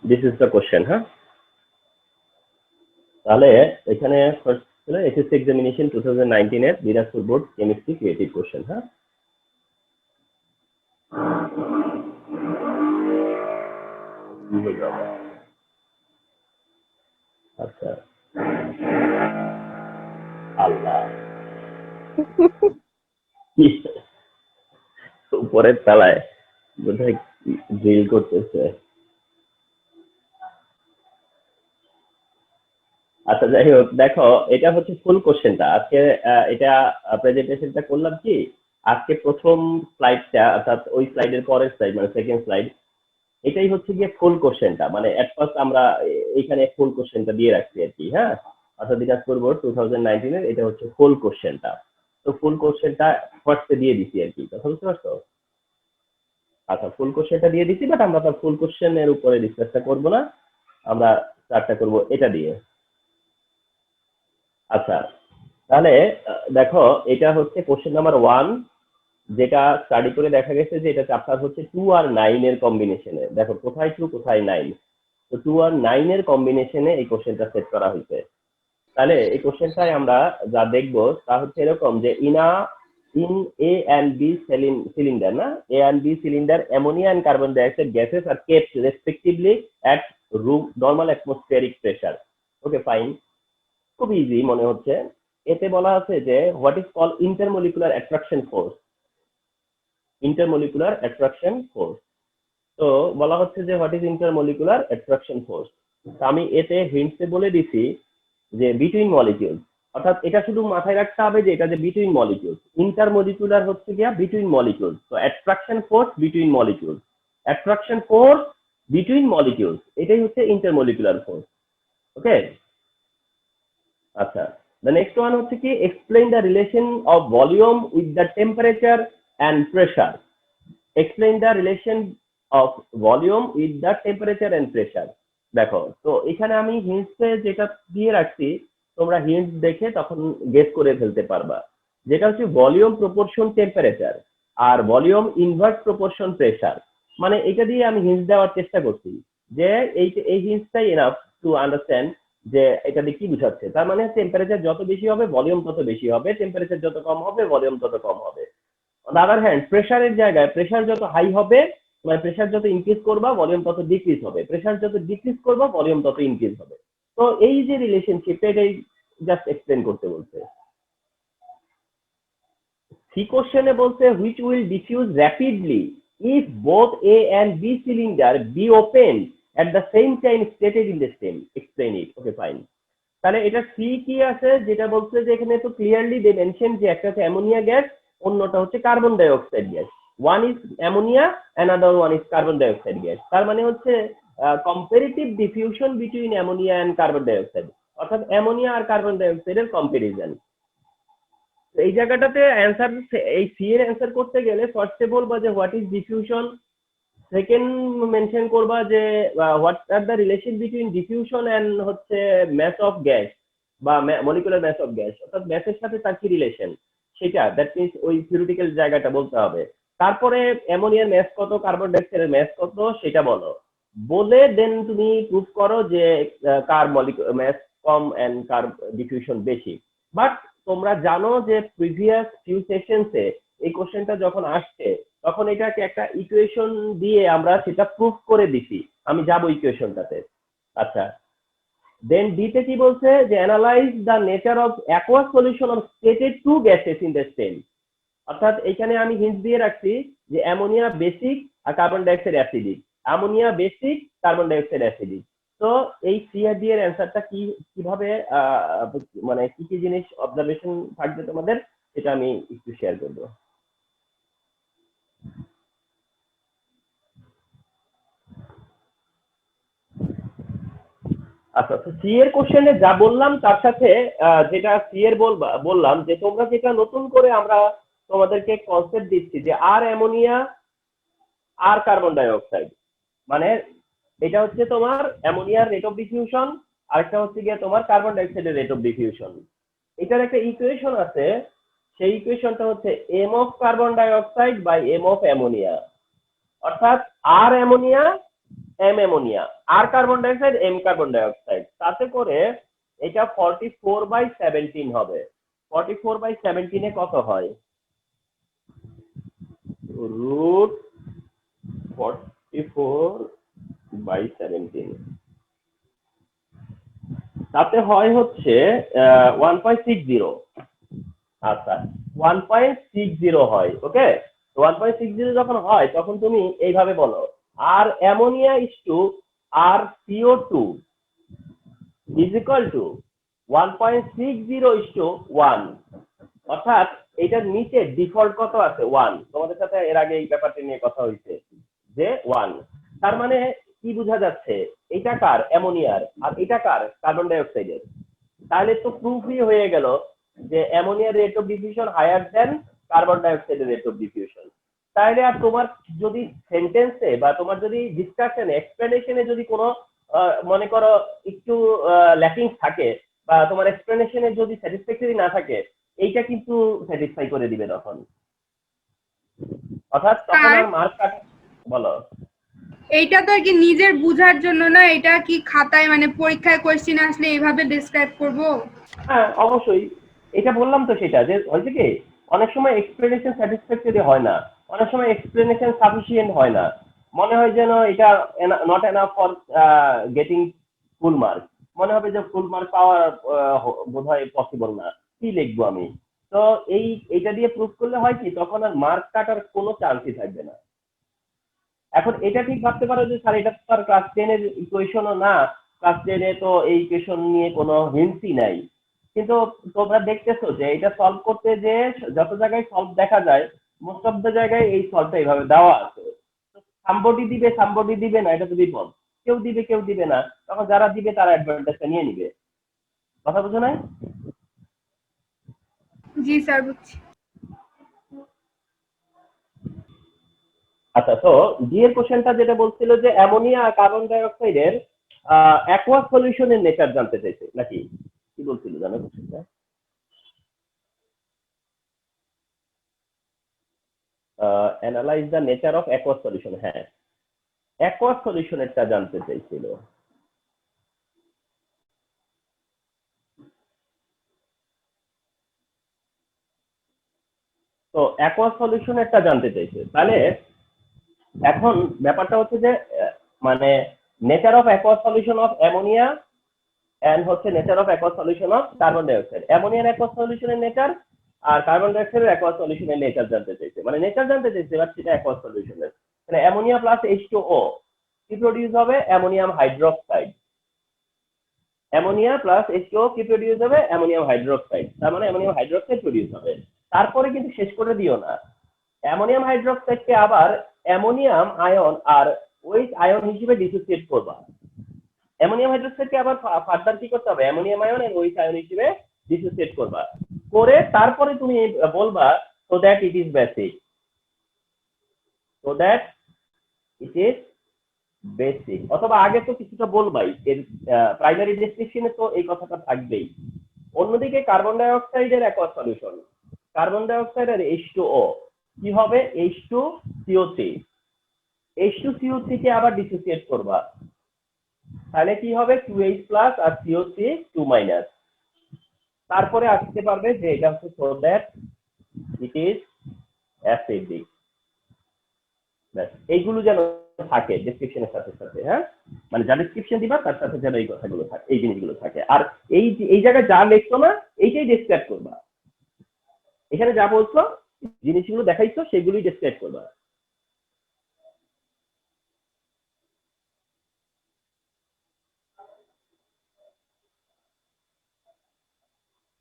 This is the question. হ্যাঁ, তাহলে এখানে ফার্স্ট ছিল এসএসসি এক্সামিনেশন 2019 এর Dinajpur board chemistry creative question. হ্যাঁ, আচ্ছা, আল্লাহ উপরের তলায় বোধহয় ড্রিল করতেছে। আচ্ছা, যাই হোক, দেখো এটা হচ্ছে ফুল কোশ্চেনটা আজকে। এটা প্রেজেন্টেশনটা করলাম কি আজকে প্রথম স্লাইডটা, অর্থাৎ ওই স্লাইডের পরের স্লাইড মানে সেকেন্ড স্লাইড, এটাই হচ্ছে গিয়ে ফুল কোশ্চেনটা। মানে এট ফার্স্ট আমরা এইখানে ফুল কোশ্চেনটা দিয়ে রাখছি আর কি। হ্যাঁ, অর্থাৎ দিনাজপুর বোর্ড 2019 এর এটা হচ্ছে ফুল কোশ্চেনটা। তো ফুল কোশ্চেনটা ফার্স্টে দিয়ে দিছি আর কি, কথা বুঝতে পারছো? আচ্ছা, ফুল কোশ্চেনটা দিয়ে দিছি, বাট আমরা তার ফুল কোশ্চেনের উপরে ডিসকাসটা করবো না, আমরা স্টার্টটা করবো এটা দিয়ে। আচ্ছা, তাহলে দেখো এটা হচ্ছে কোশ্চেন নাম্বার 1, যেটা স্টাডি করে দেখা গেছে যে এটা চ্যাপ্টার হচ্ছে 2 আর 9 এর কম্বিনেশনে। দেখো কোথায় 2 কোথায় 9, তো 2 আর 9 এর কম্বিনেশনে এই কোশ্চেনটা সেট করা হয়েছে। তাহলে এই কোশ্চেনটায় আমরা যা দেখবো তা হচ্ছে এরকম যে in A and B cylinder, না, A and B cylinder ammonia and carbon dioxide gases are kept respectively at room normal atmospheric pressure. Okay, fine, খুব ইজি মনে হচ্ছে। এতে বলা আছে যে what is call intermolecular attraction force. Intermolecular attraction force, তো বলা হচ্ছে যে what is intermolecular attraction force. আমি এতে হিন্টসে বলে দিছি যে বিটুইন মলিকিউলস, অর্থাৎ এটা শুধু মাথায় রাখতে হবে যে এটা যে বিটুইন মলিকিউলস। ইন্টারমলিকুলার হচ্ছে গিয়া বিটুইন মলিকিউলস, তো attraction force between molecules, attraction force between molecules, এটাই হচ্ছে ইন্টারমলিকুলার ফোর্স। ওকে, আচ্ছা, the next one হচ্ছে কি explain the relation of volume with the temperature and pressure. Explain the relation of volume with the temperature and pressure. দেখো, তো এখানে আমি হিন্টসে যেটা দিয়ে রাখছি, তোমরা হিন্টস দেখে তখন গেস করে ফেলতে পারবা। যেটা হচ্ছে ভলিউম প্রপোর্শন টেম্পারেচার আর ভলিউম ইনভার্স প্রপোর্শন প্রেসার। মানে এটা দিয়ে আমি হিন্টস দেওয়ার চেষ্টা করছি যে এই হিন্টসটাই এনাফ টু আন্ডারস্ট্যান্ড যে এটা দিয়ে কি বুঝাচ্ছে। তার মানে টেম্পারেচার যত বেশি হবে ভলিউম তত বেশি হবে, টেম্পারেচার যত কম হবে ভলিউম তত কম হবে। অন আদার হ্যান্ড প্রেসারের জায়গায় প্রেসার যত হাই হবে, মানে প্রেসার যত ইনক্রিজ করবা ভলিউম তত ডিক্রিজ হবে, প্রেসার যত ডিক্রিজ করবা ভলিউম তত ইনক্রিজ হবে। তো এই যে রিলেশনশিপ, এটাই জাস্ট এক্সপ্লেন করতে বলছে। সি কোশ্চেনে বলছে which will diffuse rapidly if both A and B cylinder be open at the same time stated in the stem, explain it. Okay, fine. তাহলে এটা সি কি আছে, যেটা বলছে যে এখানে তো ক্লিয়ারলি দে মেনশন যে একটা হচ্ছে অ্যামোনিয়া গ্যাস, অন্যটা হচ্ছে carbon dioxide gas. One is ammonia, another one is carbon dioxide gas. তার মানে হচ্ছে comparative diffusion between ammonia and carbon dioxide, অর্থাৎ অ্যামোনিয়া আর কার্বন ডাই অক্সাইডের কম্পারিজন। এই জায়গাটাতে অ্যান্সার, এই সি এর অ্যান্সার করতে গেলে ফার্স্টে বলবা যে what is diffusion, second mention করবা যে what are the relation between diffusion and হচ্ছে ম্যাস অফ গ্যাস বা মলিকুলার ম্যাস অফ গ্যাস, অর্থাৎ গ্যাসের সাথে তার কি রিলেশন সেটা, দ্যাট মিনস ওই থিওরিটিক্যাল জায়গাটা বলতে হবে। তারপরে অ্যামোনিয়ার ম্যাস কত, কার্বন ডাইঅক্সাইডের ম্যাস কত সেটা বলো, বলে দেন তুমি প্রুফ করো যে কার মলিকুলার ম্যাস কম এন্ড কার ডিফিউশন বেশি। বাট তোমরা জানো যে প্রিভিয়াস ফিউ সেশনসে এই কোশ্চেনটা যখন আসছে তখন এটাকে একটা ইকুয়েশন দিয়ে আমরা সেটা প্রুফ করে দিছি। আমি যাবো ইকুয়েশনটাতে। আচ্ছা, দেন ডিতে কি বলছে যে analyse the nature of aqueous solution of stated two gases in the stem. অর্থাৎ এখানে আমি হিন্ট দিয়ে রাখছি যে অ্যামোনিয়া বেসিক আর carbon dioxide acidic, ammonia basic carbon dioxide acidic. তো এই সিআরডি এর অ্যান্সারটা কি কিভাবে মানে কি কি জিনিস অবজারভেশন থাকবে তোমাদের, সেটা আমি একটু শেয়ার করবো। আচ্ছা, তো সি এর কোশ্চেনে যা বললাম তার সাথে যেটা সি এর বললাম যে তোমরা যেটা নতুন করে আমরা তোমাদেরকে কনসেপ্ট দিচ্ছি যে আর অ্যামোনিয়া আর কার্বন ডাই অক্সাইড, মানে এটা হচ্ছে তোমার অ্যামোনিয়ার রেট অফ ডিফিউশন, আরেকটা হচ্ছে গিয়ে তোমার কার্বন ডাই অক্সাইডের রেট অফ ডিফিউশন। এটার একটা ইকুয়েশন আছে, সেই ইকুয়েশনটা হচ্ছে M of carbon dioxide by M of ammonia, অর্থাৎ আর অ্যামোনিয়া এম অ্যামোনিয়া, আর carbon dioxide M carbon dioxide, তাতে করে এটা 44/17 হবে। 44/17 কত হয়? রুট 44/17 তাতে হয় হচ্ছে 1.60। আচ্ছা 1.60 হয়। ওকে, 1.60 যখন হয় তখন তুমি এইভাবে বলো, আর ammonia is to R CO2 is equal to 1.60:1। অর্থাৎ এটার নিচে ডিফল্ট কত আছে? 1। তোমাদের সাথে এর আগে এই ব্যাপারটা নিয়ে কথা হয়েছে যে 1। তার মানে কি বোঝা যাচ্ছে? এটা কার? অ্যামোনিয়ার। আর এটা কার? কার্বন ডাইঅক্সাইডের। তাহলে তো প্রুফই হয়ে গেল যে অ্যামোনিয়ার rate of diffusion higher than carbon ডাইঅক্সাইডের রেট অফ ডিফিউশন। তাহলে আর তোমার যদি সেন্টেন্সে বা তোমার যদি ডিসকাশনে এক্সপ্লেনেশনে যদি কোনো মনে করো একটু ল্যাকিং থাকে বা তোমার এক্সপ্লেনেশনে যদি স্যাটিসফ্যাক্টরি না থাকে, এইটা কিন্তু স্যাটিসফাই করে দিবে তখন। অর্থাৎ তখন আর মার্ক কাট। বলো। এইটা তো আর কি নিজের বুঝার জন্য না, এটা কি খাতায় মানে পরীক্ষায় কোশ্চেন আসলে এইভাবে ডেসক্রাইব করব? হ্যাঁ অবশ্যই, এটা বললাম তো সেটা যে হয়েছে কি অনেক সময় এক্সপ্লেনেশন স্যাটিসফ্যাক্টরি হয় না, অনেক সময় এক্সপ্লেনেশন সাফিসিয়েন্ট হয় না, মনে হয় যেন এটা not enough for getting full mark, মনে হবে যে ফুল মার্ক পাওয়া বোধ হয় পসিবল না, কি লিখবো আমি। তো এইটা দিয়ে প্রুভ করলে হয় কি তখন আর মার্ক কাটার কোনো চান্সই থাকবে না। এখন এটা ঠিক ভাবতে পারো যে স্যার এটা তো আর ক্লাস 10-এর ইকুয়েশনও না, ক্লাস 10-এ তো এই ইকুয়েশন নিয়ে কোনো হিন্টসই নাই। কিন্তু তোমরা দেখতেছো যে এটা সলভ করতে যে যত জায়গায় সলভ দেখা যায় মোস্ট অফ দ্য জায়গায় এই সলভটা এইভাবে দেওয়া আছে। সামবডি দিবে সামবডি দিবে না, এটা তো বিপদ। কেউ দিবে কেউ দিবে না, তখন যারা দিবে তারা অ্যাডভান্টেজটা নিয়ে নিবে। কথা বুঝো নাই? জি স্যার, বুঝছি। আচ্ছা, তো ডি এর কোশ্চেনটা যেটা বলছিল যে অ্যামোনিয়া আর কার্বন ডাই অক্সাইডের অ্যাকোয়া সলিউশনের নেচার জানতে চাইছে নাকি কি বলছিল জানো কোশ্চেনটা? Analyse the nature of aqua solution. হ্যাঁ, অ্যাকোয়া সলিউশনেরটা জানতে চাইছিল। তো অ্যাকোয়া সলিউশনেরটা জানতে চাইছে। তাহলে এখন ব্যাপারটা হচ্ছে যে মানে nature of aqua solution of ammonia and হচ্ছে nature of aqua solution of carbon dioxide. অ্যামোনিয়ার অ্যাকোয়া সলিউশনের নেচার আর কার্বন ডাইঅক্সাইডের অ্যাকোয়া সলিউশনের নেচার জানতে চাইছে, মানে নেচার জানতে চাইছে, বাট সেটা অ্যাকোয়া সলিউশনের। মানে অ্যামোনিয়া প্লাস H2O কি প্রডিউস হবে? Ammonium hydroxide. Ammonia plus H2O কি প্রডিউস হবে? Ammonium hydroxide. তার মানে অ্যামোনিয়াম হাইড্রোক্সাইড প্রডিউস হবে। তারপরে কিন্তু শেষ করে দিও না, অ্যামোনিয়াম হাইড্রোক্সাইডকে আবার অ্যামোনিয়াম আয়ন আর ওইচ আয়ন হিসেবে ডিসোসিয়েট করবা। অ্যামোনিয়াম হাইড্রোক্সাইডকে আবার ফার্দার কি করতে হবে? অ্যামোনিয়াম আয়ন এর ওইচ আয়ন হিসেবে ডিসোসিয়েট করবা। করে তারপরে তুমি বলবা so that it is basic, so that it is basic, অথবা আগে তো কিছুটা বলবাই, এর প্রাইমারি ডেসক্রিপশনে তো এই কথাটা থাকবেই। অন্যদিকে কার্বন ডাই অক্সাইডের aqua solution, carbon die oxide আর H2O কি হবে? H2CO3, H2CO3 কে আবার ডিসোসিয়েট করবা, তাহলে কি হবে? 2H প্লাস আর CO3 2-। তারপরে আসতে পারবে যে এটা হচ্ছে so that it is acidic. এইগুলো যেন থাকে ডেসক্রিপশনের সাথে সাথে, হ্যাঁ, মানে যা ডেসক্রিপশন দিবা তার সাথে যেন এই কথাগুলো থাকে, এই জিনিসগুলো থাকে। আর এই জায়গায় যা লিখছো না এইটাই ডেসক্রাইব করবা, এখানে যা বলছো জিনিসগুলো দেখাইছো সেগুলোই ডেসক্রাইব করবা।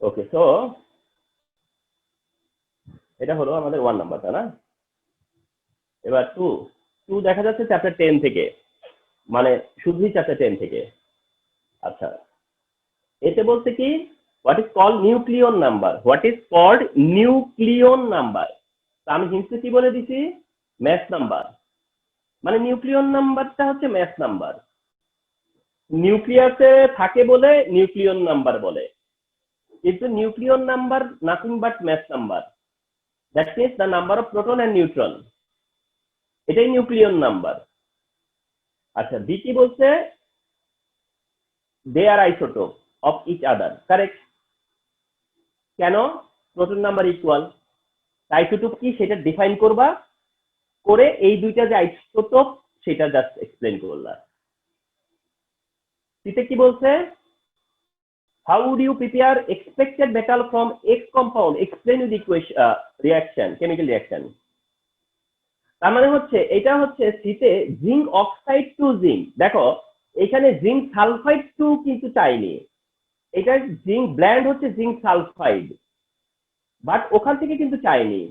ওকে, সো এটা হলো আমাদের 1 নাম্বারটা না। এবার 2 দেখা যাচ্ছে চ্যাপ্টার 10 থেকে, মানে শুধুই চ্যাপ্টার 10 থেকে। আচ্ছা, এতে বলতে কি what is called nucleon number, what is called nucleon number. আমি হিন্টসে কি বলে দিছি? Math number. মানে নিউক্লিয়ন নাম্বারটা হচ্ছে ম্যাথ নাম্বার, নিউক্লিয়াসে থাকে বলে নিউক্লিয়ন নাম্বার বলে, কিন্তু nucleon number nothing but math number. That means the number of proton and neutron, এটাই নিউক্লিয়ন নাম্বার। আচ্ছা, বি কি বলছে? They are isotope of each other, correct. কেন? Proton number equal. আইসোটোপ কি সেটা ডিফাইন করবা, করে এই দুইটা যে আইসোটোপ সেটা জাস্ট এক্সপ্লেন করলা। সিতে কি বলছে? How would you prepare expected metal from X compound, explain with equation reaction, chemical reaction. তার মানে হচ্ছে এটা হচ্ছে সিতে জিঙ্ক অক্সাইড টু জিঙ্ক। দেখো এখানে জিঙ্ক সালফাইড টু কিন্তু চাইনি, এটা জিঙ্ক ব্ল্যান্ড হচ্ছে জিঙ্ক সালফাইড, বাট ওখান থেকে কিন্তু চাইনি।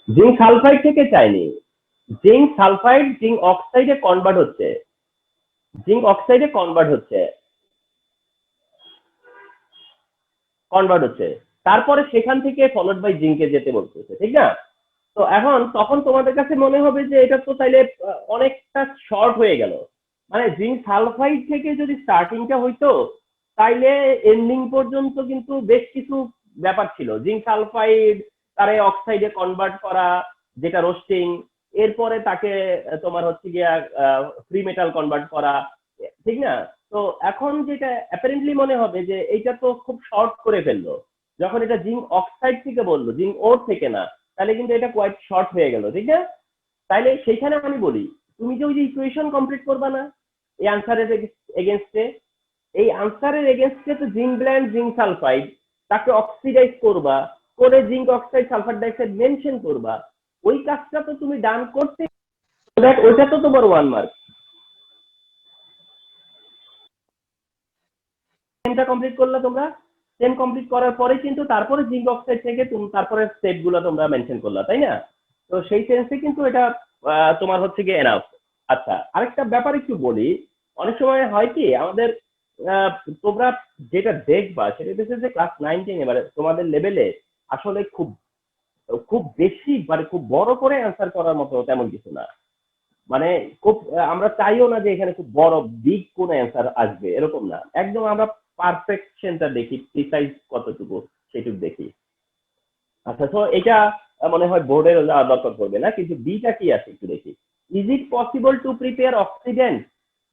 জিঙ্ক সালফাইড থেকে চাইনি, জিঙ্ক সালফাইড জিঙ্ক অক্সাইডে কনভার্ট হচ্ছে, জিঙ্ক অক্সাইডে কনভার্ট হচ্ছে, তারপরে সেখান থেকে ফলোড বাই জিঙ্কে যেতে বলতেছে, ঠিক না? তো এখন তখন তোমাদের কাছে মনে হবে যে এটা তো তাইলে অনেকটা শর্ট হয়ে গেল। মানে জিঙ্ক সালফাইড থেকে যদি স্টার্টিংটা হইতো তাইলে এন্ডিং পর্যন্ত কিন্তু বেশ কিছু ব্যাপার ছিল। জিঙ্ক সালফাইড তারে অক্সাইডে কনভার্ট করা, যেটা রোস্টিং, এরপরে তাকে তোমার হচ্ছে গিয়া ফ্রি মেটাল কনভার্ট করা, ঠিক না? তো এখন যেটা অ্যাপারেন্টলি মনে হবে যে এইটা তো খুব শর্ট করে ফেললো, যখন এটা জিঙ্ক অক্সাইড থেকে বললো, জিঙ্ক ওর থেকে না, তাহলে কিন্তু এটা কোয়াইট শর্ট হয়ে গেল, ঠিক না? তাইলে সেইখানে আমি বলি তুমি যে ওই যে ইকুয়েশন কমপ্লিট করবা না এই আনসারের এগেনস্টে, এই আনসারের এগেনস্টে তো জিঙ্ক ব্ল্যান্ড জিঙ্ক সালফাইড, তাকে অক্সিডাইজ করবা, করে zinc oxide sulphur dioxide mention করবা, ওই কাজটা তো তুমি ডান করতে, ওইটা তো তোমার 1 মার্ক। সেমটা কমপ্লিট করলে তোমরা, সেম কমপ্লিট করার পরে কিন্তু তারপরে জিঙ্ক অক্সাইড থেকে তুমি তারপরে স্টেপ গুলো তোমরা মেনশন করলা, তাই না? তো সেই সেন্সে কিন্তু এটা তোমার হচ্ছে গিয়ে এনাফ। আচ্ছা, আরেকটা ব্যাপার একটু বলি, অনেক সময় হয় কি আমাদের আহ, তোমরা যেটা দেখবা সেটা হচ্ছে যে ক্লাস 9-10 এবারে তোমাদের লেভেলে আসলে খুব খুব বেশি মানে খুব বড় করে অ্যান্সার করার মতো তেমন কিছু না। মানে খুব আমরা চাইও না যে এখানে খুব বড় বিগ কোন অ্যান্সার আসবে, এরকম না, একদম আমরা পারফেকশনটা দেখি, প্রিসাইজ কতটুকু সেটুকু দেখি। আচ্ছা, তো এটা মনে হয় বোর্ডের দরকার পড়বে না, কিন্তু বিটা কি আছে একটু দেখি। Is it possible to prepare oxidant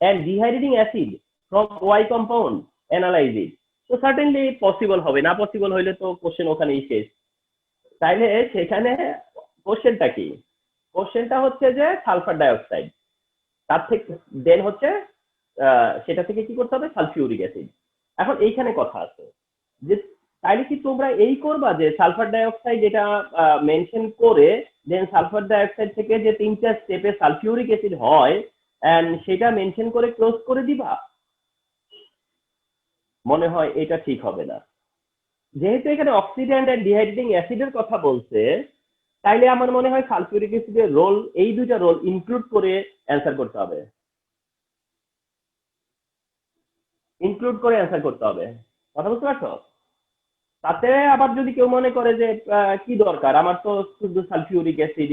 and dehydrating acid from Y compound, analyse it. তো সার্টেনলি পসিবল হবে, না পসিবল হইলে তো কোশ্চেন ওখানেই শেষ। তাইলে সেখানে কোশ্চেনটা কি? কোশ্চেনটা হচ্ছে যে সালফার ডাইঅক্সাইড, তার থেকে দেন হচ্ছে সেটা থেকে কি করতে হবে, সালফিউরিক অ্যাসিড। এখন এইখানে কথা আছে যে তাইলে কি তোমরা এই করবা যে সালফার ডাইঅক্সাইড এটা মেনশন করে দেন সালফার ডাইঅক্সাইড থেকে যে 3টা স্টেপে সালফিউরিক অ্যাসিড হয় এন্ড সেটা মেনশন করে ক্লোজ করে দিবা? মনে হয় এটা ঠিক হবে না। যেহেতু এখানে অক্সিডেন্ট এন্ড ডিহাইড্রেটিং অ্যাসিডের কথা বলছে, তাইলে আমার মনে হয় সালফিউরিক অ্যাসিডের রোল, এই দুইটা রোল ইনক্লুড করে অ্যান্সার করতে হবে, ইনক্লুড করে অ্যান্সার করতে হবে। কথা বুঝতে পারছো? তাতে আবার যদি কেউ মনে করে যে কি দরকার আমার তো শুধু sulphuric acid,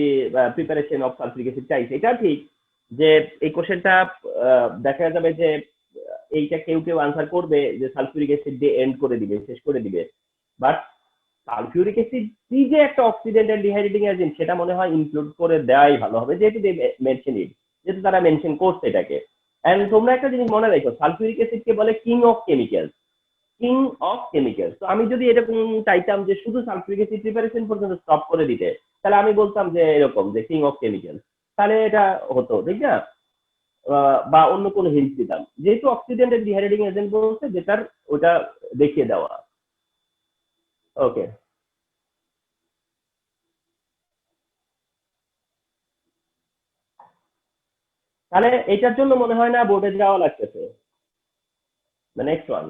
preparation of sulphuric acid চাইছে, এটা ঠিক যে এই কোশ্চেনটা দেখা যাবে যে এইটা কেউ কেউ আনসার করবে যে সালফিউরিক অ্যাসিড দিয়ে এন্ড করে দিবে, শেষ করে দিবে, বাট সালফিউরিক অ্যাসিড কি যে একটা অক্সিডেন্ট এন্ড ডিহাইড্রেটিং এজেন্ট সেটা মনে হয় ইনক্লুড করে দেওয়াই ভালো হবে, যেহেতু মেনশন ইট, যেহেতু তারা মেনশন করছে এটাকে। এন্ড তোমরা একটা জিনিস মনে রাখো, সালফিউরিক অ্যাসিডকে বলে king of chemicals, king of chemicals. তো আমি যদি এরকম চাইতাম যে শুধু সালফিউরিক অ্যাসিড প্রিপারেশন পর্যন্ত স্টপ করে দিতে, তাহলে আমি বলতাম যে এরকম যে কিং অফ কেমিক্যালস, তাহলে এটা হতো, ঠিক না? বা অন্য কোনো হিন্ট দিতাম, যেহেতু অক্সিডেন্ট এন্ড ডিহাইড্রেটিং এজেন্ট বলছে যেটার ওটা দেখিয়ে দেওয়া। ওকে, তাহলে এটার জন্য মনে হয় না বোর্ডে যাওয়া লাগতেছে। The next one,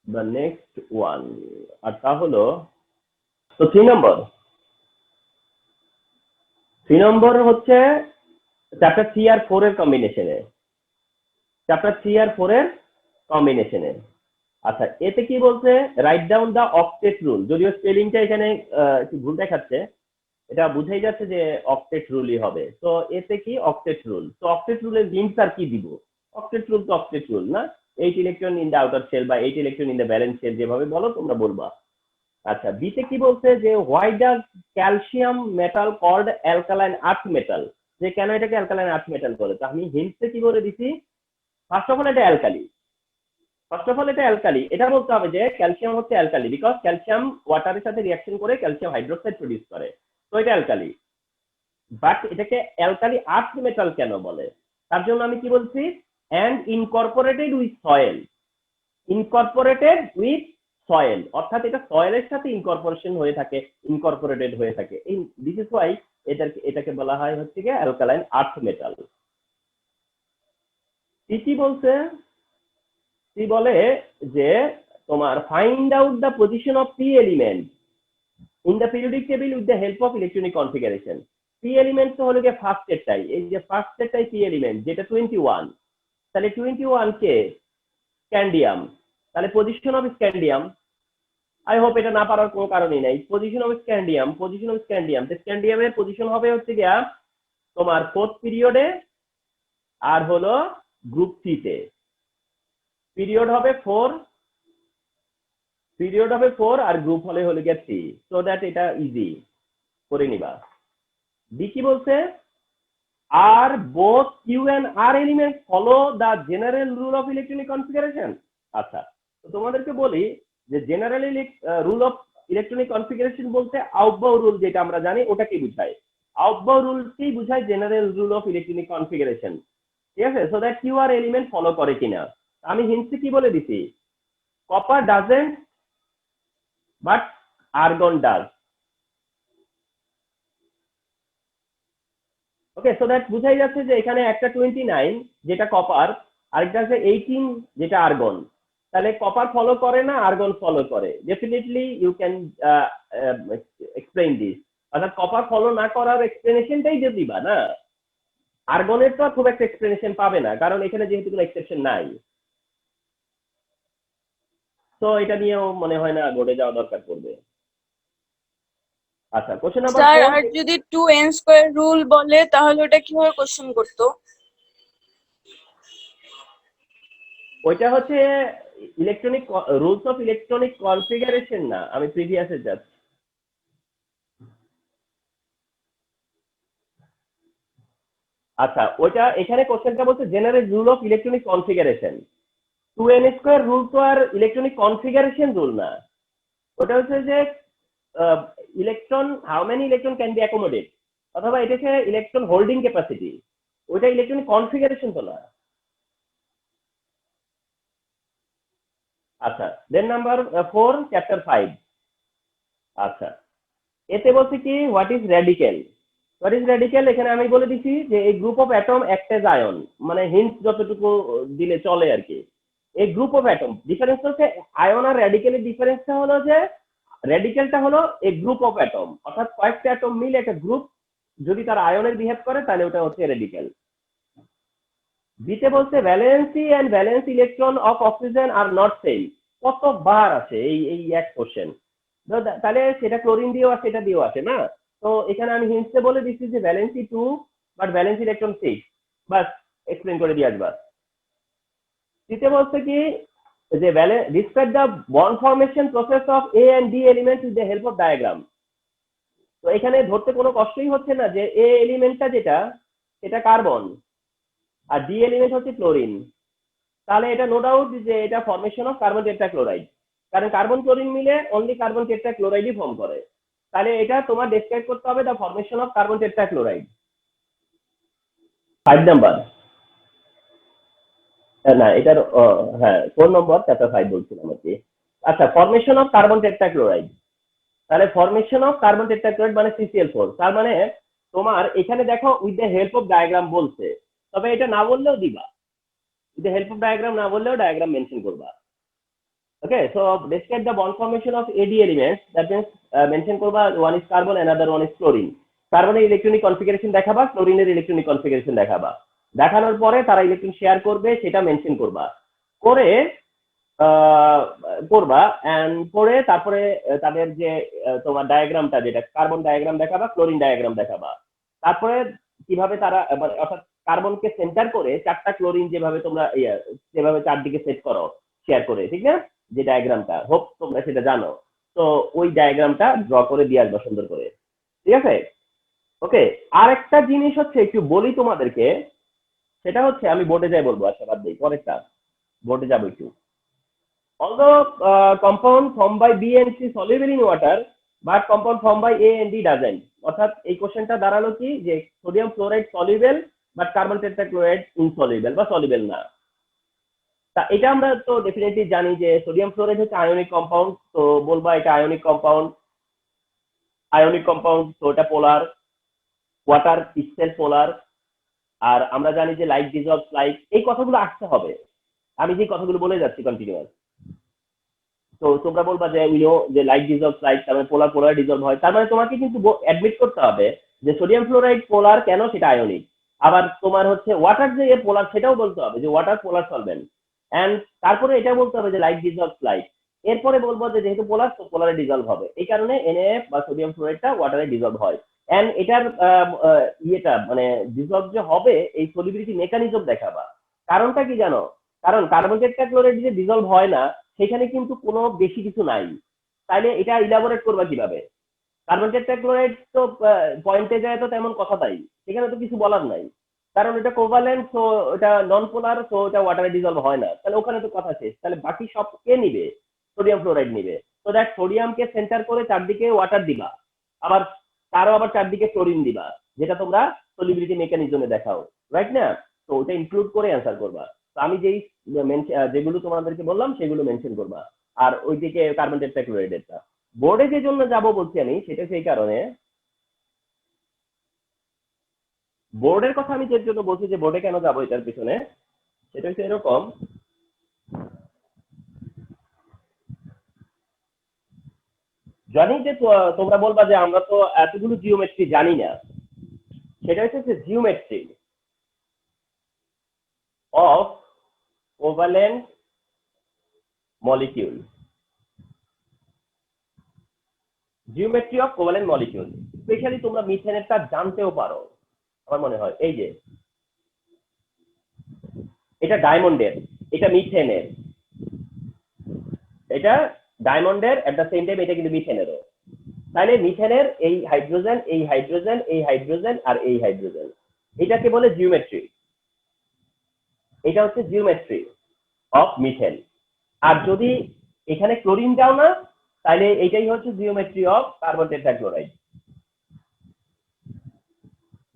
the next one, আর তা হলো, তো 3 নম্বর হচ্ছে চ্যাপ্টার 3 আর 4 এর কম্বিনেশনে, চ্যাপ্টার 3 আর 4 এর কম্বিনেশনে। আচ্ছা, এতে কি বলছে, write down the octet rule, যদিও স্পেলিংটা এখানে একটু ভুল দেখাচ্ছে, এটা বুঝাই যাচ্ছে যে অক্টেট রুলই হবে। তো এতে কি অক্টেট রুল, তো অক্টেট রুলের লিঙ্ক আর কি দিব, অক্টেট রুল তো অক্টেট রুল না, 8 electron in the outer shell বা 8 electron in the valence shell, যেভাবে বলো তোমরা বলবা। আচ্ছা, বিতে কি বলছে যে why does calcium metal called alkaline earth metal, যে কেন এটাকে অ্যালকালাইন আর্থ মেটাল বলে। তো আমি হিন্টসে কি বলে দিছি, ফার্স্ট অফ অল এটা অ্যালকালি, এটা বলতে হবে যে ক্যালসিয়াম হচ্ছে অ্যালকালি, বিকজ ক্যালসিয়াম ওয়াটারের সাথে রিঅ্যাকশন করে ক্যালসিয়াম হাইড্রোক্সাইড প্রডিউস করে, তো এটা অ্যালকালি। বাট এটাকে অ্যালকালি আর্থ মেটাল কেন বলে, তার জন্য আমি কি বলছি, অ্যান্ড ইনকর্পোরেটেড উইথ সয়েল, অর্থাৎ এটা সয়েলের সাথে ইনকর্পোরেটেড হয়ে থাকে, এই দিস ইজ ওয়াই এটাকে বলা হয় হচ্ছে গিয়ে অ্যালকালাইন আর্থ মেটাল। কি বলছে, কি বলে যে তোমার find out the position of P element in the periodic table with the help of electronic configuration. P element তো হলো গিয়ে ফার্স্ট স্টেটটাই, এই যে ফার্স্ট স্টেটটাই পি এলিমেন্ট, যেটা 21, তাহলে 21 কে স্ক্যান্ডিয়াম, তাহলে position of scandium, I hope এটা না পারার কোনো কারণই নাই। পজিশন অফ স্ক্যান্ডিয়াম, স্ক্যান্ডিয়ামের পজিশন হবে হচ্ছে গিয়া তোমার 4th পিরিয়ডে, আর হলো গ্রুপ সি তে পিরিয়ড হবে 4 আর গ্রুপ হলে হলো গিয়া 3, সো দ্যাট এটা ইজি করে নিবা। ডি কি বলছে, আর both Q and R element follow the general rule of electronic configuration. আচ্ছা, তো তোমাদেরকে বলি যে general rule of electronic configuration বলতে আউটবাউ রুল যেটা আমরা জানি ওটাকে বোঝায়, আউটবাউ রুলকেই বোঝায় general rule of electronic configuration, ঠিক আছে। সো দ্যাট কিউ আর এলিমেন্ট ফলো করে কিনা, আমি হিন্টসে কি বলে দিছি, copper doesn't but argon does. Okay, so that বুঝাই যাচ্ছে যে এখানে একটা 29 যেটা কপার, আরেকটা আছে 18 যেটা আর্গন, তাহলে কপার ফলো করে না, আর্গন ফলো করে, definitely you can explain this. অর্থাৎ কপার ফলো না করার এক্সপ্লেনেশনটাই যে দিবা না, আর্গনের তো খুব একটা এক্সপ্লেনেশন পাবে না, কারণ এখানে যেহেতু কোনো এক্সেপশন নাই, তো এটা নিয়েও মনে হয় না বোর্ডে যাওয়া দরকার পড়বে। আচ্ছা, কোশ্চেন নাম্বার স্যার 4, আর যদি 2n স্কয়ার রুল বলে তাহলে ওটা কিভাবে কোশ্চেন করতো? ওইটা হচ্ছে electronic rules of electronic configuration না, আমি প্রিভিয়াসে যাচ্ছি। আচ্ছা, ওইটা এখানে কোশ্চেনটা বলছে general rule of electronic configuration. 2n square rule তো আর ইলেকট্রনিক কনফিগারেশন রুল না, ওটা হচ্ছে যে electron, how many electron can be accommodate, অথবা এটাকে ইলেকট্রন হোল্ডিং ক্যাপাসিটি, ওইটা ইলেকট্রনিক কনফিগারেশন তো না। আচ্ছা, দেন নাম্বার 4 চ্যাপ্টার 5। আচ্ছা, এতে বলছে কি হোয়াট ইজ র্যাডিক্যাল। এখানে আমি বলে দিছি যে এই group of atom act as ion, মানে হিন্ট যতটুকু দিলে চলে আর কি। এই গ্রুপ অফ অ্যাটম ডিফারেন্স হচ্ছে আয়ন আর র্যাডিক্যালের ডিফারেন্সটা হলো যে র্যাডিক্যালটা হলো এই গ্রুপ অফ অ্যাটম, অর্থাৎ কয়েকটা অ্যাটম মিলে একটা গ্রুপ, যদি তারা আয়নের বিহেভ করে তাহলে ওটা হচ্ছে র্যাডিক্যাল। বিতে বলছে valency and valence electron of oxygen are not same, কতবার আছে এই এক কোশ্চেন, তাহলে সেটা ক্লোরিন দিয়েও আসে, এটা দিয়েও আসে না। তো এখানে আমি হিন্টসে বলে দিচ্ছি যে ভ্যালেন্সি 2 বাট ভ্যালেন্স ইলেকট্রন 6, বাস এক্সপ্লেন করে দিয়ে আসবা। সিতে বলছে কি যে respect the bond formation process of A and D element with the help of diagram. তো এখানে ধরতে কোনো কষ্টই হচ্ছে না যে এ এলিমেন্টটা যেটা সেটা কার্বন আর ডি এলিমেন্ট হচ্ছে ক্লোরিন, তাহলে এটা নো ডাউট যে এটা ফরমেশন অফ কার্বন টেট্রাক্লোরাইড, কারণ কার্বন ক্লোরিন মিলে অনলি কার্বন টেট্রাক্লোরাইডই ফর্ম করে, তাহলে এটা তোমার ডেসক্রাইব করতে হবে the formation of carbon tetrachloride. 5 number, না এটার হ্যাঁ 4 নম্বর চ্যাপ্টার 5 বলছিলাম আর কি। আচ্ছা, ফরমেশন অফ কার্বন টেট্রাক্লোরাইড, তাহলে ফরমেশন অফ কার্বন টেট্রাক্লোরাইড মানে CCl4, তার মানে তোমার এখানে দেখো with the help of diagram বলছে, তবে এটা না বললেও দিবা, with the help of diagram না বললেও ডায়াগ্রাম মেনশন করবা। Okay, so describe the bond formation of AD elements, that means mention করবা one is carbon another one is chlorine, কার্বনের ইলেকট্রনিক কনফিগারেশন দেখাবা, ক্লোরিনের ইলেকট্রনিক কনফিগারেশন দেখাবা, দেখানোর পরে তারা ইলেকট্রন শেয়ার করবে সেটা মেনশন করবা, করে করবা এন্ড করে তারপরে তাদের যে তোমার ডায়াগ্রামটা যেটা কার্বন ডায়াগ্রাম দেখাবা, ক্লোরিন ডায়াগ্রাম দেখাবা, তারপরে কিভাবে তারা অর্থাৎ কার্বনকে সেন্টার করে 4টা ক্লোরিন যেভাবে তোমরা যেভাবে চারদিকে সেট করো শেয়ার করে, ঠিক না? যে ডায়াগ্রামটা, হোপ তোমরা সেটা জানো। তো ওই ডায়াগ্রামটা ড্র করে দিয়ে আসবা সুন্দর করে, ঠিক আছে? ওকে, আর একটা জিনিস হচ্ছে একটু বলি তোমাদেরকে, সেটা হচ্ছে আমি বোর্ডে যাই বলবো, আচ্ছা বাদ দিই, পরেরটা বোর্ডে যাবো একটু। Although compound formed by B and C soluble in water, but compound formed by A and D doesn't. অর্থাৎ এই কোশ্চেনটা দাঁড়ালো কি যে sodium fluoride soluble but carbon tetrachloride insoluble বা সলিউবল না। তা এটা আমরা তো ডেফিনেটলি জানি যে সোডিয়াম ফ্লোরাইড হচ্ছে আয়নিক কম্পাউন্ড, তো বলবা এটা আয়নিক কম্পাউন্ড। তো এটা পোলার, ওয়াটার ইটসেলফ পোলার। আর আমরা জানি যে লাইট ডিজলভস লাইট, এই কথাগুলো আসতে হবে, আমি যে কথাগুলো বলে যাচ্ছি কন্টিনিউয়াস। তো তোমরা বলবা যে উইনো যে লাইট ডিজলভ লাইট, তার মানে পোলার ডিজলভ হয়, তার মানে তোমাকে কিন্তু অ্যাডমিট করতে হবে যে সোডিয়াম ফ্লোরাইড পোলার কেন, সেটা আয়নিক। আবার তোমার হচ্ছে ওয়াটার যে পোলার, সেটাও বলতে হবে যে ওয়াটার পোলার সলভেন্ট। এন্ড তারপরে এটা বলতে হবে যে লাইট ডিজলভ লাইট। এরপরে বলবো যে যেহেতু পোলার, তো পোলারে ডিজলভ হবে, এই কারণে NaF বা সোডিয়াম ফ্লোরাইডটা ওয়াটারে ডিজলভ হয়। এন্ড এটার ইয়েটা মানে ডিজলভ যে হবে, এই সলিবিলিটি মেকানিজম দেখাবা। কারণটা কি জানো? কারণ কার্বন টেট্রাক্লোরাইড যে ডিজলভ হয় না, সেখানে কিন্তু কোনো বেশি কিছু নাই। তাইলে এটা ইলাবোরেট করবা কিভাবে? কার্বন টেট্রাক্লোরাইড তো পয়েন্টে যায় তো তেমন কথা তাই, সেখানে তো কিছু বলার নাই, কারণ এটা কোভালেন্ট, তো এটা নন পোলার, তো এটা ওয়াটারে ডিজলভ হয় না, তাহলে ওখানে তো কথা শেষ। তাহলে বাকি সব কে নিবে? সোডিয়াম ফ্লোরাইড নিবে। তো দ্যাট সোডিয়ামকে সেন্টার করে চারদিকে ওয়াটার দিবা, আবার তারও আবার চারদিকে ক্লোরিন দিবা, যেটা তোমরা সলিবিলিটি মেকানিজমে দেখাও, রাইট না? তো ওটা ইনক্লুড করে অ্যান্সার করবা। তো আমি যেগুলো তোমাদেরকে বললাম সেগুলো মেনশন করবা। আর ওইদিকে কার্বন টেট্রাক্লোরাইডেরটা বোর্ডে যে জন্য যাবো বলছি আমি, সেটা সেই কারণে, বোর্ডের কথা আমি যে জন্য বলছি যে বোর্ডে কেন যাবো এটার পিছনে, সেটা হচ্ছে এরকম। জানি যে তোমরা বলবা যে আমরা তো এতগুলো জিওমেট্রি জানি না, সেটা হচ্ছে geometry of covalent molecule. Geometry of covalent molecule specially তোমরা মিথেনেরটা জানতেও পারো আমার মনে হয়। এই যে এটা ডায়মন্ডের, এটা মিথেনের, এটা ডায়মন্ডের, এট দ্য সেম টাইম এটা কিন্তু মিথেনেরও। তাহলে মিথেনের এই হাইড্রোজেন, এই হাইড্রোজেন, এই হাইড্রোজেন আর এই হাইড্রোজেন, এটাকে বলে জিওমেট্রি। এটা হচ্ছে জিওমেট্রি অফ মিথেন। আর যদি এখানে ক্লোরিন দাও না, তাহলে এটাই হচ্ছে geometry of carbon tetrachloride.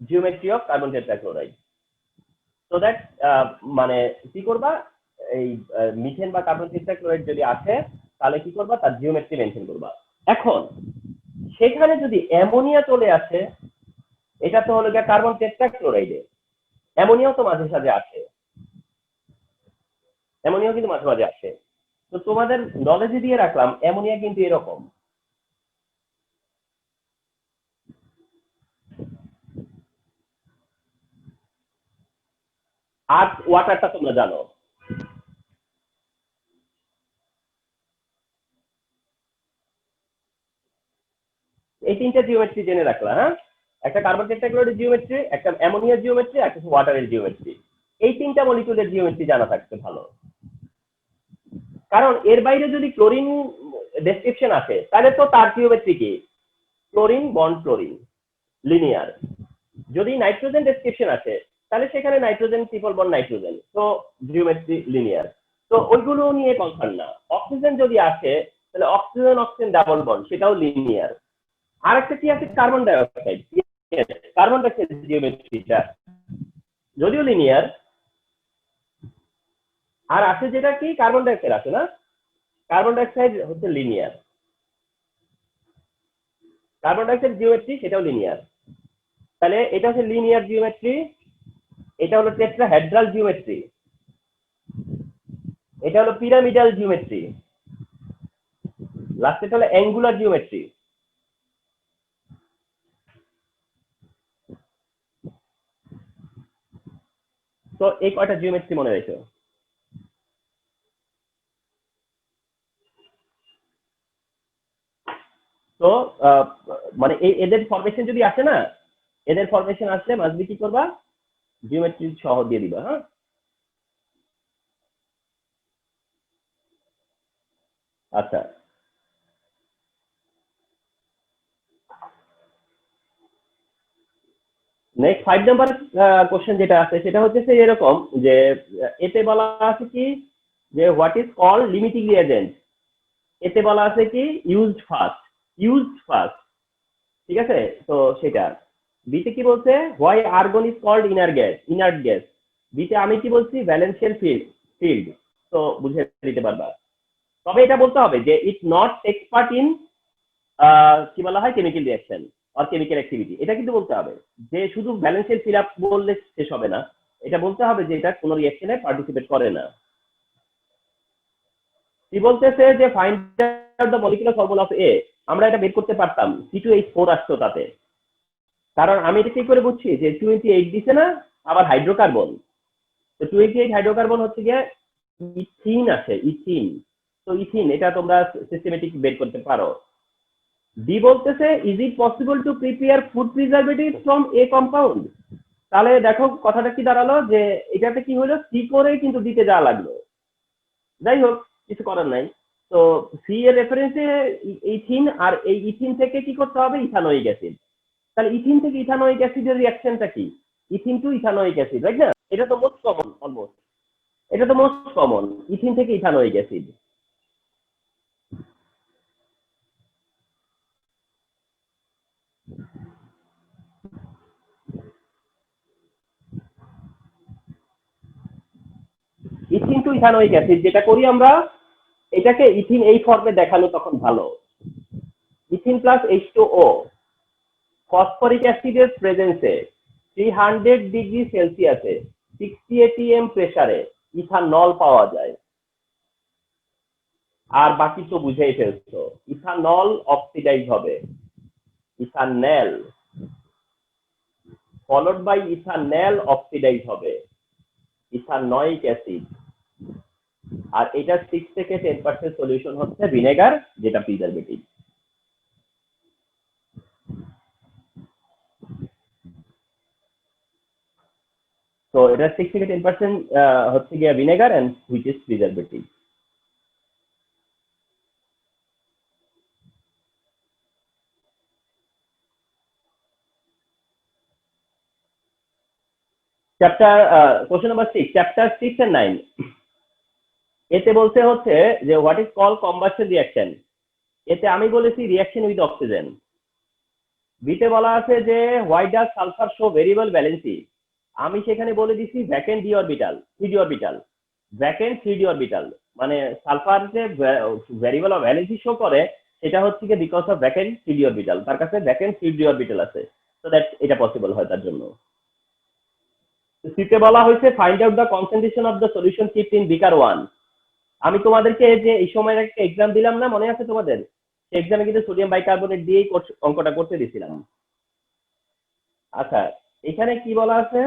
Geometry of carbon tetrachloride. So that মানে কি করবা, এই মিথেন বা কার্বন টেট্রাক্লোরাইড যদি আসে, তাহলে কি করবা, তার জিওমেট্রি মেনশন করবা। এখন সেখানে যদি অ্যামোনিয়া চলে আসে, এটা তো হলো গিয়ে কার্বন টেট্রাক্লোরাইডে, অ্যামোনিয়াও তো মাঝে সাঝে আসে, অ্যামোনিয়াও কিন্তু মাঝে মাঝে আসে। তো তোমাদের নলেজে দিয়ে রাখলাম, অ্যামোনিয়া কিন্তু এরকম। আর ওয়াটারটা তোমরা জানো। এই তিনটা জিওমেট্রি জেনে রাখলা, হ্যাঁ? একটা কার্বন টেট্রাক্লোরাইডের জিওমেট্রি, একটা অ্যামোনিয়ার জিওমেট্রি, একটা ওয়াটারের জিওমেট্রি। এই তিনটা মলিকিউলের জিওমেট্রি জানা থাকতে ভালো, কারণ এর বাইরে যদি ক্লোরিন ডেসক্রিপশন আসে, তাহলে তো তার জিওমেট্রি কি? Chlorine bond chlorine, linear. যদি নাইট্রোজেন ডেসক্রিপশন আসে, তাহলে সেখানে নাইট্রোজেন ট্রিপল বন্ড নাইট্রোজেন, তো জিওমেট্রি লিনিয়ার। তো ওইগুলো নিয়ে কনসার্ন না। অক্সিজেন যদি আসে, তাহলে অক্সিজেন অক্সিজেন ডাবল বন্ড, সেটাও লিনিয়ার। আর একটা কি আছে, কার্বন ডাইঅক্সাইড। কার্বন ডাইঅক্সাইড জিওমেট্রিটা যদিও লিনিয়ার। আর আছে যেটা কি, কার্বন ডাইঅক্সাইড আছে না, কার্বন ডাইঅক্সাইড হচ্ছে লিনিয়ার। কার্বন ডাইঅক্সাইড জিওমেট্রি সেটাও লিনিয়ার। তাহলে এটা হচ্ছে লিনিয়ার জিওমেট্রি, এটা হলো টেট্রাহেড্রাল জিওমেট্রি, এটা হলো পিরামিডাল জিওমেট্রি, লাস্টে হলো অ্যাঙ্গুলার জিওমেট্রি। তো এই কয়টা জিওমেট্রি মনে রেখো। তো মানে এদের ফরমেশন যদি আসে না, এদের ফরমেশন আসলে মাসবি কি করবা, জিওমেট্রি সহ দিয়ে দিবা, হ্যাঁ। আচ্ছা, নেক্সট 5 নাম্বার কোশ্চেন যেটা আছে সেটা হচ্ছে এরকম যে এতে বলা আছে কি যে what is called limiting reagent, এতে বলা আছে কি ইউজড ফার্স্ট, ঠিক আছে। তো সেটা বিতে কি বলছে why argon is called inert gas, বিতে আমি কি বলছি ভ্যালেন্সিয়াল ফিল্ড। তো বুঝে দিতে পারবা, তবে এটা বলতে হবে যে ইট নট এক্সপার্ট ইন কি বলা হয় কেমিক্যাল রিয়াকশন আর কেমিক্যাল অ্যাক্টিভিটি, এটা কিন্তু বলতে হবে যে শুধু ভ্যালেন্সিয়াল ফিল আপ বললে শেষ হবে না, এটা বলতে হবে যে এটা কোনো রিয়াকশনে পার্টিসিপেট করে না। কি বলতেছে যে find out the molecular formula of A, আমরা এটা বের করতে পারতাম C2H4 আসতো তাতে, কারণ আমি এটা কি করে বুঝছি যে 28 দিছে না, আবার হাইড্রোকার্বন, তো 28 হাইড্রোকার্বন হচ্ছে গিয়ে ইথিন আছে, ইথিন। তো ইথিন এটা তোমরা সিস্টেমেটিক বের করতে পারো। ডি বলতেছে is it possible to prepare food preservative from a compound, তাহলে দেখো কথাটা কি দাঁড়ালো যে এটাতে কি হলো সি করে কিন্তু দিতে যাওয়া লাগলো, যাই হোক কিছু করার নাই। তো সি এর রেফারেন্সে ইথিন, আর এই ইথিন থেকে কি করতে হবে ইথানোয়িক অ্যাসিড, তাহলে ইথিন থেকে ইথানোয়িক অ্যাসিডের রিঅ্যাকশনটা কি ethene to ethanoic acid, right না, এটা তো মোস্ট কমন, অলমোস্ট এটা তো মোস্ট কমন ইথিন থেকে ethanoic acid. Ethene to ethanoic acid যেটা করি আমরা, এটাকে ইথিন এই ফর্মে দেখানো তখন ভালো, ইথিন প্লাস H2O ফসফরিক অ্যাসিডের প্রেজেন্সে 300 ডিগ্রি সেলসিয়াসে 60 atm প্রেসারে ইথানল পাওয়া যায়। আর বাকি তো বুঝেই ফেলছো, ইথানল অক্সিডাইজ হবে, ethanol followed by ethanol oxidise হবে, ইথানোয়িক অ্যাসিড। আর এটা 6 থেকে 10% সলিউশন হচ্ছে ভিনেগার, যেটা প্রিজারভেটিভ। তো এটা 6 থেকে 10% হচ্ছে গিয়ে vinegar and which is preservative. Chapter question number 6, chapter 6 and 9, এতে বলতে হচ্ছে যে what is call combustion reaction, এতে আমি বলেছি রিঅ্যাকশন উইথ অক্সিজেন। বিতে বলা আছে যে why does sulphur show variable valency, আমি সেখানে বলে দিছি vacant D orbital, 3D orbital, vacant 3D orbital, মানে সালফার যে ভ্যারিয়েবল অফ ভ্যালেন্সি শো করে সেটা হচ্ছে কি because of vacant 3D orbital, তার কাছে ভ্যাকেন্ট 3D অরবিটাল আছে, সো দ্যাট এটা পসিবল হয় তার জন্য। সিতে বলা হয়েছে find out the concentration of the solution kept in beaker 1, আমি তোমাদেরকে যে এই সময় একটা এক্সাম দিলাম না, মনে আছে তোমাদের, সেই এক্সামে কিন্তু সোডিয়াম বাইকার্বনেট দিয়েই অঙ্কটা করতে দিছিলাম। আচ্ছা, এখানে কি বলা আছে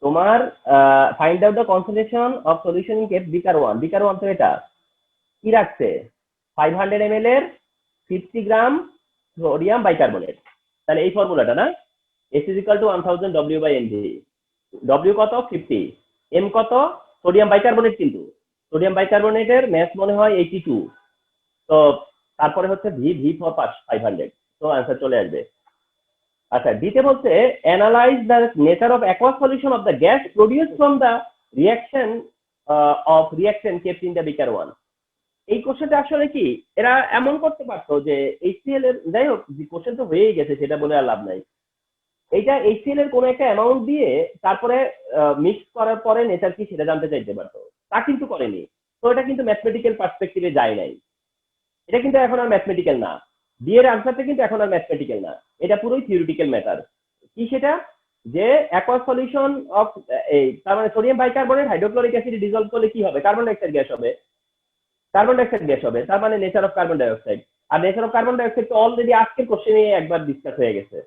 তোমার find out the concentration of solution in kept beaker 1, beaker 1 তো এটা কি রাখছে 500 ml এর 50 গ্রাম সোডিয়াম বাইকার্বনেট, তাহলে এই ফর্মুলাটা না, S is equal to 1000 W by NG, W কত 50, M কত সোডিয়াম বাইকার্বনেট, কিন্তু সোডিয়াম বাইকার্বনেটের ম্যাস মনে হয় 82, তো তারপরে হচ্ছে ভি, ভি ফর 500, তো आंसर চলে আসবে। আচ্ছা, দিতে বলছে analyse the nature of aqueous solution of the gas produced from the reaction of reaction kept in the beaker 1। এই কোশ্চেনটা আসলে কি এরা এমন করতে পারতো যে HCl এর, যাই হোক কোশ্চেন তো হয়েই গেছে সেটা বলে আর লাভ নাই, এইটা HCl এর কোনো একটা অ্যামাউন্ট দিয়ে তারপরে মিক্স করার পরে নেচার কি সেটা জানতে চাইতে পারতো, তা কিন্তু করেনি। তো এটা কিন্তু ম্যাথমেটিক্যাল পার্সপেক্টিভে যায় নাই, এটা কিন্তু এখন আর ম্যাথমেটিক্যাল না, ডি এর আনসারটা কিন্তু এখন আর ম্যাথমেটিক্যাল না, এটা পুরোই থিওরিটিক্যাল ম্যাটার। কি সেটা যে অ্যাকোয়াস সলিউশন অফ এই, তার মানে sodium bicarbonate hydrochloric acid dissolve করলে কি হবে, কার্বন ডাইঅক্সাইড গ্যাস হবে, কার্বন ডাইঅক্সাইড গ্যাস হবে, তার মানে নেচার অফ কার্বন ডাইঅক্সাইড। আর নেচার অফ কার্বন ডাইঅক্সাইড তো অলরেডি আজকের কোশ্চেনে একবার ডিসকাস হয়ে গেছে,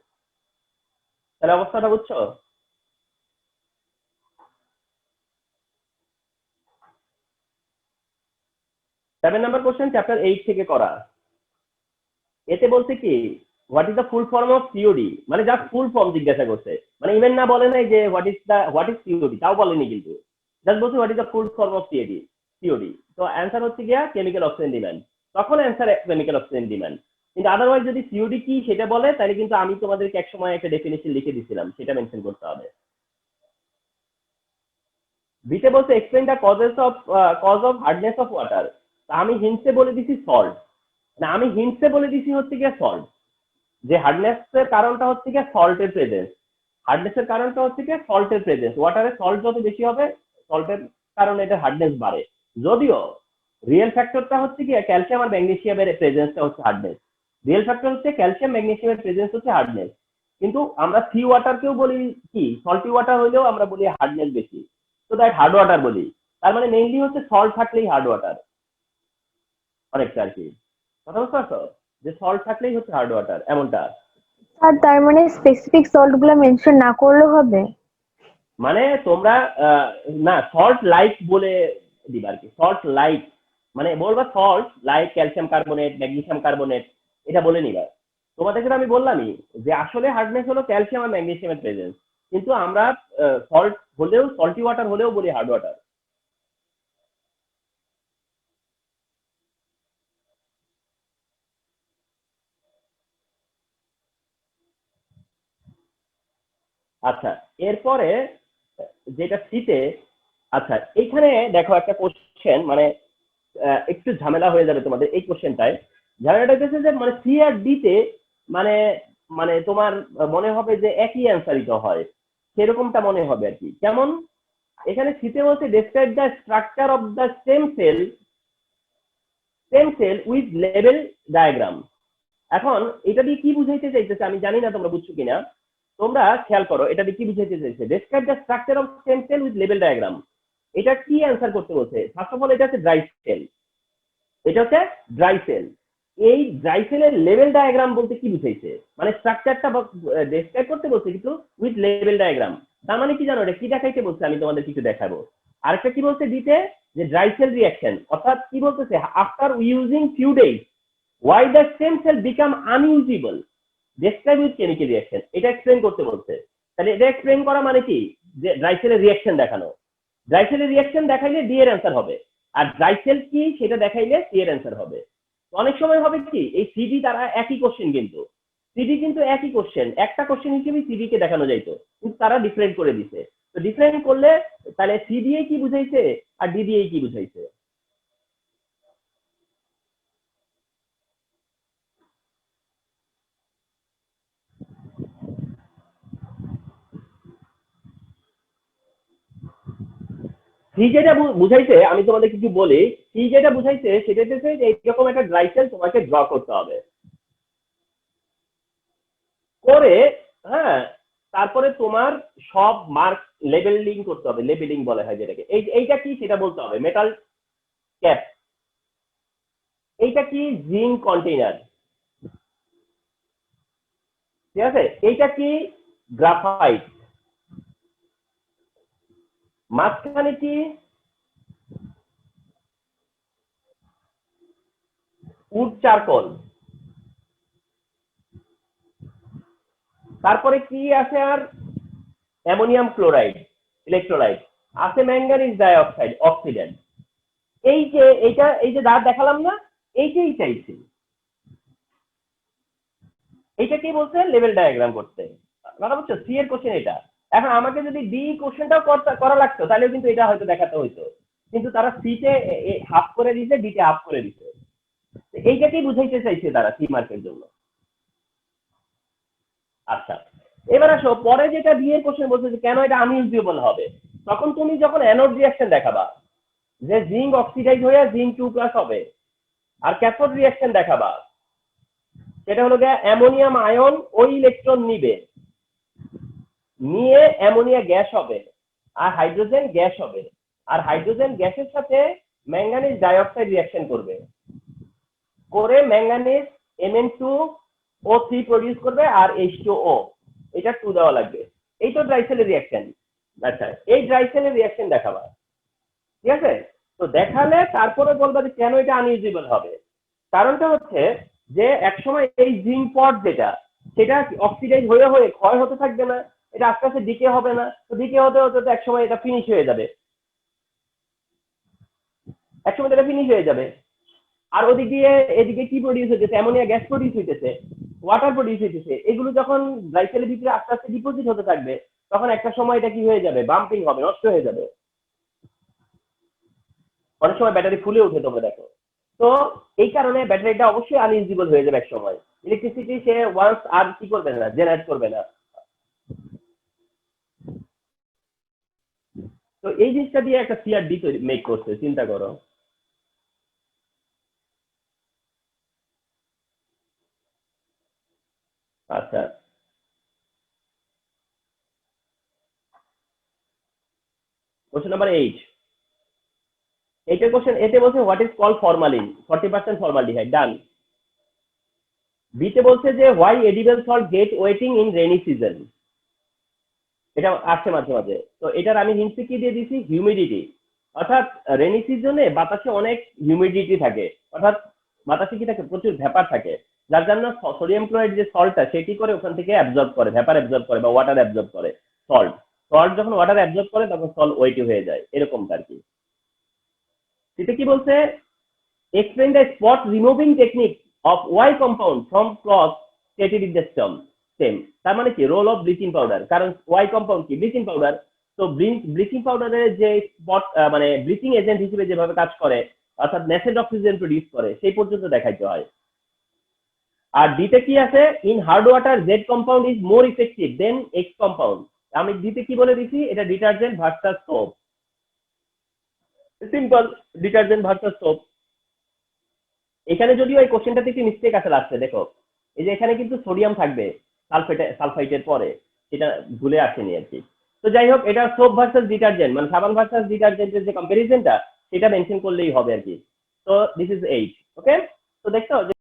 তাহলে অবস্থাটা বুঝছো। 7 নাম্বার কোশ্চেন চ্যাপ্টার 8 থেকে করা, এতে বলছে কি what is the full form of COD, মানে জাস্ট ফুল ফর্ম জিজ্ঞাসা করছে, মানে ইভেন না বলে নাই যে হোয়াট ইজ সিওডি, তাও বলেনি, কিন্তু জাস্ট বলছে what is the full form of COD. তো অ্যান্সার হচ্ছে গিয়া কেমিক্যাল অক্সিজেন ডিমান্ড, তখন অ্যান্সার কেমিক্যাল অক্সিজেন ডিমান্ড। কিন্তু আদারওয়াইজ যদি সিওডি কি সেটা বলে, তাহলে কিন্তু আমি তোমাদেরকে এক সময় একটা ডেফিনেশন লিখে দিছিলাম, সেটা মেনশন করতে হবে। বিতে বলছে explain the cause of hardness of water, আমি হিন্টসে বলে দিছি সল্ট, না আমি হিন্টসে বলে দিছি হচ্ছে গিয়া সল্ট, যে হার্ডনেস এর কারণটা হচ্ছে গিয়া সল্টের প্রেজেন্স, হার্ডনেস এর কারণটা হচ্ছে গিয়া সল্টের প্রেজেন্স, ওয়াটারে সল্ট যত বেশি হবে সল্টের কারণে এটা হার্ডনেস বাড়ে। যদিও রিয়েল ফ্যাক্টরটা হচ্ছে গিয়া ক্যালসিয়াম আর ম্যাগনেসিয়ামের প্রেজেন্সটা হচ্ছে হার্ডনেস, রিয়েল ফ্যাক্টর হচ্ছে ক্যালসিয়াম ম্যাগনেসিয়ামের প্রেজেন্স হচ্ছে হার্ডনেস। কিন্তু আমরা সি ওয়াটারকেও বলি কি, সল্টি ওয়াটার হলেও আমরা বলি হার্ডনেস বেশি, তো দ্যাট হার্ড ওয়াটার বলি। তার মানে মেইনলি হচ্ছে সল্ট থাকলেই হার্ড ওয়াটার অনেকটা আর কি, কথা বুঝতে পারছো, যে সল্ট থাকলেই হচ্ছে হার্ড ওয়াটার এমনটা। আর তার মানে স্পেসিফিক সল্ট গুলো মেনশন না করলেও হবে? মানে তোমরা না সল্ট লাইক বলে দিবা আর কি, সল্ট লাইক মানে বলবা salt like calcium carbonate, magnesium carbonate, এটা বলে নিবা। তোমাদেরকে আমি বললামই যে আসলে হার্ডনেস হলো ক্যালসিয়াম আর ম্যাগনেসিয়ামের প্রেজেন্স, কিন্তু আমরা সল্ট হলেও, সল্টি ওয়াটার হলেও বলি হার্ড ওয়াটার। আচ্ছা, এরপরে যেটা শীতে, আচ্ছা এইখানে দেখো একটা কোশ্চেন, মানে একটু ঝামেলা হয়ে যাবে তোমাদের এই কোশ্চেনটায়। ঝামেলাটা হচ্ছে যে মানে সি আর ডি তে মানে মানে তোমার মনে হবে যে একই অ্যান্সারই তো হয়, সেরকমটা মনে হবে আর কি। যেমন এখানে শীতে বলছে describe the structure of the same cell with লেভেল ডায়াগ্রাম। এখন এটা দিয়ে কি বুঝাইতে চাইতেছে আমি জানি না তোমরা বুঝছো কিনা, তোমরা খেয়াল করো এটা দিয়ে কি বুঝাইতে চাইছে, describe the structure of same cell with লেভেল ডায়াগ্রাম, এটা কি অ্যান্সার করতে বলছে? ফার্স্ট অফ অল এটা হচ্ছে ড্রাই সেল, এটা হচ্ছে ড্রাই সেল। এই ড্রাই সেলের লেভেল ডায়াগ্রাম বলতে কি বুঝাইছে, মানে স্ট্রাকচারটা ডেসক্রাইব করতে বলছে কিন্তু উইথ লেভেল ডায়াগ্রাম, তার মানে কি জানো এটা কি দেখাইতে বলছে, আমি তোমাদের কিছু দেখাবো। আরেকটা কি বলছে দিতে, যে ড্রাই সেল রিঅ্যাকশন, অর্থাৎ কি বলতেছে after using few days why the stem cell become unusable, describe with chemical reaction, এটা এক্সপ্লেইন করতে বলছে। তাহলে এটা এক্সপ্লেইন করা মানে কি, যে ড্রাই সেলের রিঅ্যাকশন দেখানো, ড্রাই সেলের রিঅ্যাকশন দেখাইলে ডি এর অ্যান্সার হবে, আর ড্রাই সেল কি সেটা দেখাইলে সি এর অ্যান্সার হবে। অনেক সময় হবে কি এই সিডি তারা একই কোশ্চেন, কিন্তু সিডি কিন্তু একই কোশ্চেন, একটা কোশ্চেন হিসেবে সিডি কে দেখানো যাইতো, কিন্তু তারা ডিফারেন্ট করে দিছে। তো ডিফারেন্ট করলে তাহলে সি দিয়ে কি বুঝাইছে আর ডি দিয়ে কি বুঝাইছে? সি যেটা বুঝাইছে আমি তোমাদের কিছু বলি, সি যেটা বুঝাইছে সেটা হচ্ছে যে এইরকম একটা ড্রাই সেল তোমাকে ড্র করতে হবে, করে হ্যাঁ তারপরে তোমার সব মার্ক লেবেলিং করতে হবে, লেবেলিং বলা হয় যেটাকে। এইটা কি সেটা বলতে হবে, মেটাল ক্যাপ, এইটা কি জিঙ্ক কন্টেইনার, ঠিক আছে, এইটা কি গ্রাফাইট, মাঝখানে কি উড চারকোল, তারপরে কি আছে আর অ্যামোনিয়াম ক্লোরাইড ইলেকট্রোলাইট, আছে ম্যাঙ্গানিজ ডাইঅক্সাইড অক্সিডেন্ট। এই যে এইটা, এই যে দাঁত দেখালাম না, এইটাই চাইছি, এইটা কি বলছে লেভেল ডায়াগ্রাম করতে, কথা বুঝছো, সি এর কোশ্চেন এটা। এখন আমাকে যদি ডি কোশ্চেনটাও করা লাগতো তাহলেও কিন্তু এটা হয়তো দেখাতে হইতো, কিন্তু তারা সিতে হাফ করে দিছে, ডিতে হাফ করে দিছে, এইটাকেই বুঝাইতে চাইছে তারা সি মার্কের জন্য। আচ্ছা এবার আসো পরে যেটা বি এর কোশ্চেন বলছে যে কেন এটা আনইউজেবল হবে, তখন তুমি যখন অ্যানোড রিঅ্যাকশন দেখাবা যে জিঙ্ক অক্সিডাইজ হয়ে জিঙ্ক 2+ হবে, আর ক্যাথোড রিঅ্যাকশন দেখাবা সেটা হলো গিয়ে অ্যামোনিয়াম আয়ন ওই ইলেকট্রন নিবে, নিয়ে অ্যামোনিয়া গ্যাস হবে আর হাইড্রোজেন গ্যাস হবে, আর হাইড্রোজেন গ্যাসের সাথে ম্যাঙ্গানিজ ডাইঅক্সাইড রিঅ্যাকশন করবে, করে ম্যাঙ্গানিজ Mn2O3 প্রডিউস করবে আর H2O, এটা 2 দেওয়া লাগবে। এই তো ড্রাই সেলের রিঅ্যাকশন। আচ্ছা এই ড্রাই সেলের রিঅ্যাকশন দেখাবা, ঠিক আছে, তো দেখালে তারপরে বলবা যে কেন এটা আনইউজেবল হবে। কারণটা হচ্ছে যে একসময় এই জিঙ্ক পট যেটা সেটা অক্সিডাইজ হয়ে হয়ে ক্ষয় হতে থাকবে না, এটা আস্তে আস্তে ডিকে হবে না, তো ডিকে হতে হতে তো একসময় এটা ফিনিশ হয়ে যাবে, একসময় এটা ফিনিশ হয়ে যাবে। আর ওদিক দিয়ে এদিকে কি প্রডিউস হইতেছে, অ্যামোনিয়া গ্যাস প্রডিউস হইতেছে, ওয়াটার প্রডিউস হইতেছে, এগুলো যখন গ্লাইকোজেনের ভিতরে আস্তে আস্তে ডিপোজিট হতে থাকবে তখন একটা সময় এটা কি হয়ে যাবে, বাম্পিং হবে, নষ্ট হয়ে যাবে। অনেক সময় ব্যাটারি ফুলে উঠে তোমরা দেখো। তো এই কারণে ব্যাটারিটা অবশ্যই আনইউজেবল হয়ে যাবে এক সময়, ইলেকট্রিসিটি সে ওয়ান্স আর কি করবে না, জেনারেট করবে না। তো এই জিনিসটা দিয়ে একটা সিআরডি তৈরি মেক করছে, চিন্তা করো। আচ্ছা, কোশ্চেন নাম্বার 8, এইটার কোশ্চেন এতে বলছে what is call formalin, 40% formaldehyde, done. বিতে বলছে যে why edible salt get wetting in rainy season, এটা আসছে মাঝে মাঝে। তো এটার আমি হিন্টস কি দিয়ে দিছি, হিউমিডিটি, অর্থাৎ রেইনি সিজনে বাতাসে অনেক হিউমিডিটি থাকে, অর্থাৎ বাতাসে কি থাকে, প্রচুর ভ্যাপার থাকে, যার জন্য সোডিয়াম ক্লোরাইড যে সল্টটা সেটি করে ওখান থেকে অ্যাবজর্ব করে, ভ্যাপার অ্যাবজর্ব করে বা ওয়াটার অ্যাবজর্ব করে, সল্ট সল্ট যখন ওয়াটার অ্যাবজর্ব করে তখন সল্ট ওয়েটি হয়ে যায়, এরকমটা আর কি। সেটা কি বলছে, explain the spot removing technique of Y compound from cloth stated in the stem, তার মানে কি, রোল অফ ব্লিচিং পাউডার, কারণ Y কম্পাউন্ড কি, ব্লিচিং পাউডার। তো ব্লিচিং পাউডারের যে স্পট মানে ব্লিচিং এজেন্ট হিসেবে যেভাবে কাজ করে, অর্থাৎ ন্যাসেন্ট অক্সিজেন প্রডিউস করে, সেই পর্যন্ত দেখাইতে হয়। আর ডিতে কি আছে, in hard water Z compound is more effective than X compound. আমি ডিতে কি বলে দিছি, এটা detergent versus soap, simple, detergent versus soap. এখানে যদিও এই কোশ্চেনটাতে একটি মিস্টেক আছে লাস্টে, দেখো এই যে এখানে কিন্তু সোডিয়াম থাকবে সালফাইটের পরে, সেটা ভুলে আসেনি আর কি। তো যাই হোক, এটা সোপ ভার্সাস ডিটারজেন্ট মানে সাবান ভার্সাস ডিটারজেন্টের যে কম্পারিজনটা সেটা মেনশন করলেই হবে আর কি। তো দিস ইজ 8, ওকে। তো দেখছো